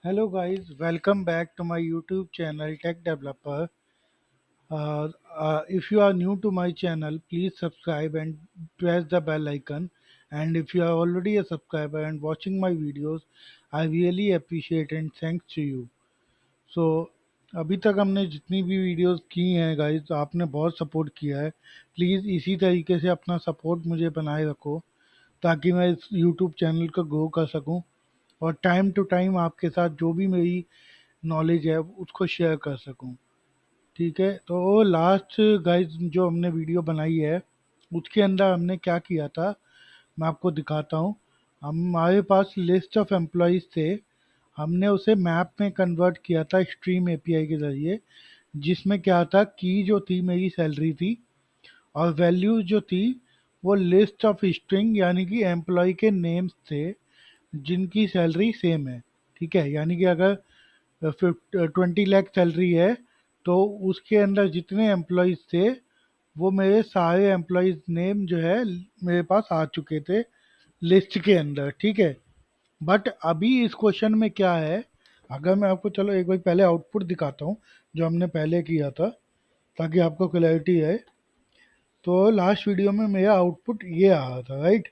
Hello guys, welcome back to my YouTube channel Tech Developer. If you are new to my channel, please subscribe and press the bell icon. And if you are already a subscriber and watching my videos, I really appreciate and thanks to you. सो अभी तक हमने जितनी भी videos की हैं guys, आपने बहुत support किया है। प्लीज़ इसी तरीके से अपना सपोर्ट मुझे बनाए रखो ताकि मैं इस यूट्यूब चैनल को ग्रो कर सकूं और टाइम टू टाइम आपके साथ जो भी मेरी नॉलेज है उसको शेयर कर सकूं। ठीक है, तो लास्ट गाइस जो हमने वीडियो बनाई है उसके अंदर हमने क्या किया था, मैं आपको दिखाता हूँ। हमारे पास लिस्ट ऑफ एम्प्लॉयज़ थे, हमने उसे मैप में कन्वर्ट किया था स्ट्रीम एपीआई के ज़रिए, जिसमें क्या था की जो थी मेरी सैलरी थी और वैल्यूज जो थी वो लिस्ट ऑफ स्ट्रिंग यानी कि एम्प्लॉय के नेम्स थे जिनकी सैलरी सेम है। ठीक है, यानी कि अगर 20 लाख सैलरी है तो उसके अंदर जितने एम्प्लॉयज़ थे वो मेरे सारे एम्प्लॉयज़ नेम जो है मेरे पास आ चुके थे लिस्ट के अंदर। ठीक है, बट अभी इस क्वेश्चन में क्या है, अगर मैं आपको चलो एक बार पहले आउटपुट दिखाता हूँ जो हमने पहले किया था ताकि आपको क्लैरिटी है। तो लास्ट वीडियो में मेरा आउटपुट ये आ रहा था, राइट?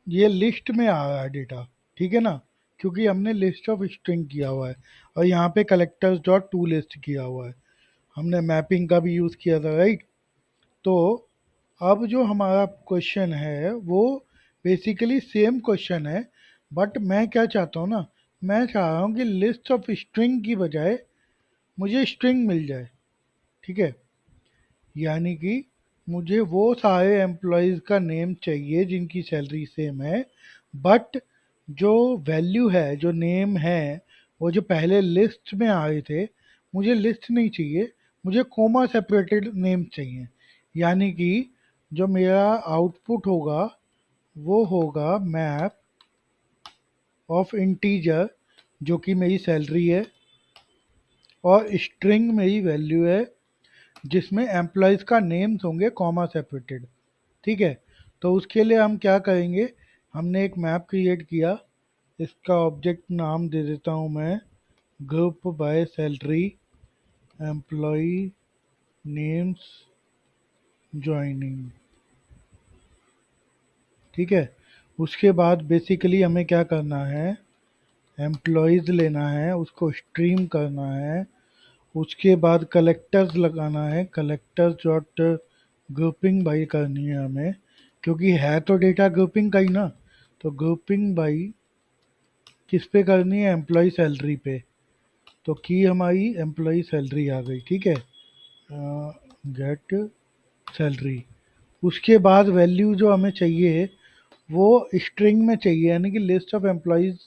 ये लिस्ट में आ रहा है डेटा, ठीक है ना, क्योंकि हमने लिस्ट ऑफ स्ट्रिंग किया हुआ है और यहाँ पे कलेक्टर्स डॉट टू लिस्ट किया हुआ है। हमने मैपिंग का भी यूज़ किया था, राइट? तो अब जो हमारा क्वेश्चन है वो बेसिकली सेम क्वेश्चन है, बट मैं क्या चाहता हूँ ना, मैं चाह रहा हूँ कि लिस्ट ऑफ स्ट्रिंग की बजाय मुझे स्ट्रिंग मिल जाए। ठीक है, यानी कि मुझे वो सारे एम्प्लॉयज़ का नेम चाहिए जिनकी सैलरी सेम है, बट जो वैल्यू है, जो नेम है, वो जो पहले लिस्ट में आए थे, मुझे लिस्ट नहीं चाहिए, मुझे कोमा सेपरेटेड नेम चाहिए। यानी कि जो मेरा आउटपुट होगा वो होगा मैप ऑफ इंटीजर जो कि मेरी सैलरी है और स्ट्रिंग मेरी वैल्यू है जिसमें एम्प्लॉयज़ का नेम्स होंगे कॉमा सेपरेटेड। ठीक है, तो उसके लिए हम क्या करेंगे, हमने एक मैप क्रिएट किया, इसका ऑब्जेक्ट नाम दे देता हूँ मैं group by salary employee names joining. ठीक है, उसके बाद बेसिकली हमें क्या करना है, एम्प्लॉयज़ लेना है, उसको स्ट्रीम करना है, उसके बाद कलेक्टर्स लगाना है, कलेक्टर्स डॉट ग्रुपिंग बाई करनी है हमें, क्योंकि है तो डेटा ग्रुपिंग का ही ना। तो ग्रुपिंग बाई किस पे करनी है, एम्प्लॉय सैलरी पे। तो की हमारी एम्प्लॉय सैलरी आ गई। ठीक है, गेट सैलरी। उसके बाद वैल्यू जो हमें चाहिए वो स्ट्रिंग में चाहिए, यानी कि लिस्ट ऑफ एम्प्लॉयज़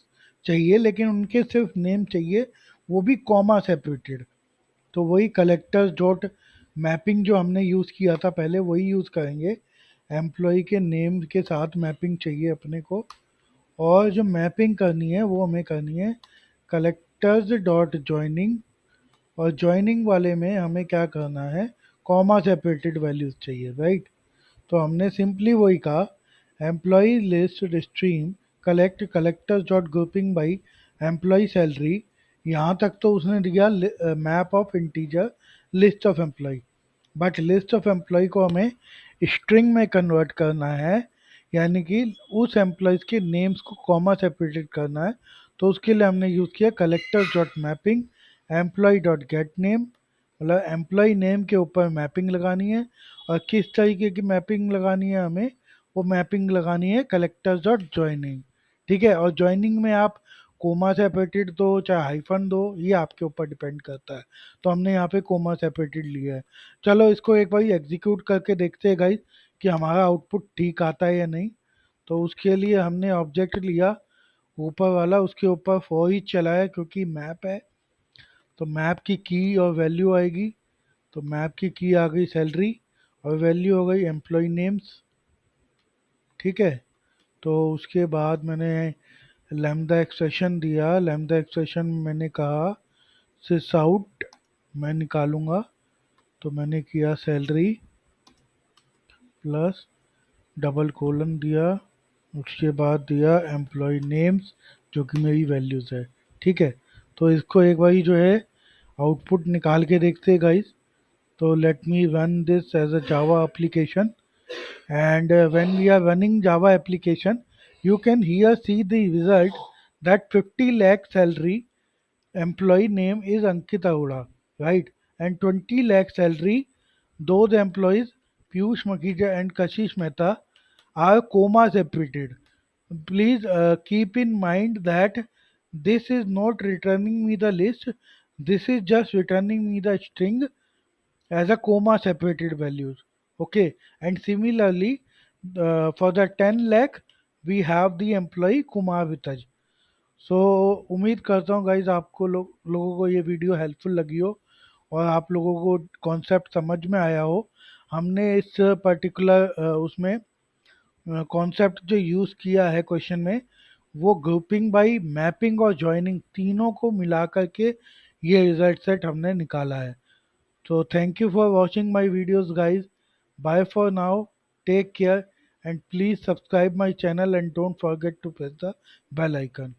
चाहिए लेकिन उनके सिर्फ नेम चाहिए, वो भी कॉमा सेपरेटेड। तो वही कलेक्टर्स डॉट मैपिंग जो हमने यूज़ किया था पहले वही यूज़ करेंगे। एम्प्लॉय के नेम के साथ मैपिंग चाहिए अपने को, और जो मैपिंग करनी है वो हमें करनी है कलेक्टर्स डॉट ज्वाइनिंग, और ज्वाइनिंग वाले में हमें क्या करना है, कॉमा सेपरेटेड वैल्यूज चाहिए, राइट? तो हमने सिंपली वही कहा, employee list stream collect collectors dot grouping by employee salary. यहाँ तक तो उसने दिया map of integer list of employee, but list of employee को हमें स्ट्रिंग में कन्वर्ट करना है, यानी कि उस एम्प्लॉयज़ के नेम्स को कॉमा सेपरेटेड करना है। तो उसके लिए हमने यूज़ किया collector dot mapping employ dot gate name, मतलब एम्प्लॉय नेम के ऊपर मैपिंग लगानी है। और किस तरीके की मैपिंग लगानी है हमें, वो मैपिंग लगानी है कलेक्टर डॉट ज्वाइनिंग। ठीक है, और ज्वाइनिंग में आप कोमा सेपरेटेड दो चाहे हाइफन दो, ये आपके ऊपर डिपेंड करता है। तो हमने यहाँ पे कोमा सेपरेटेड लिया है। चलो इसको एक बार एग्जीक्यूट करके देखते हैं गाइस कि हमारा आउटपुट ठीक आता है या नहीं। तो उसके लिए हमने ऑब्जेक्ट लिया ऊपर वाला, उसके ऊपर फॉर ईच चलाया क्योंकि मैप है, तो मैप की की और वैल्यू आएगी। तो मैप की आ गई सैलरी और वैल्यू हो गई एम्प्लॉय नेम्स। ठीक है, तो उसके बाद मैंने लैम्डा एक्सप्रेशन दिया, लैम्डा एक्सप्रेशन में मैंने कहा सिस आउट मैं निकालूंगा, तो मैंने किया सैलरी प्लस डबल कोलन दिया, उसके बाद दिया एम्प्लॉय नेम्स जो कि मेरी वैल्यूज़ है। ठीक है, तो इसको एक बारी जो है आउटपुट निकाल के देखते हैं guys. So let me run this as a Java application, and when we are running Java application, you can here see the result that 50 lakh salary employee name is Ankit Arora, right? And 20 lakh salary, those employees Piyush Makhija and Kashish Mehta are comma separated. Please keep in mind that this is not returning me the list. This is just returning me the string as a comma separated values. Okay, and similarly for the 10 lakh we have the employee Kumar Vitaj. सो उम्मीद करता हूँ guys आपको लोगों को ये video helpful लगी हो और आप लोगों को कॉन्सेप्ट समझ में आया हो. हमने इस पर्टिकुलर उसमें कॉन्सेप्ट जो यूज़ किया है क्वेश्चन में, वो ग्रुपिंग बाई मैपिंग और जॉइनिंग तीनों को मिला करके ये रिजल्ट सेट हमने निकाला है. So thank you for watching my videos guys. Bye for now. Take care and please subscribe my channel and don't forget to press the bell icon.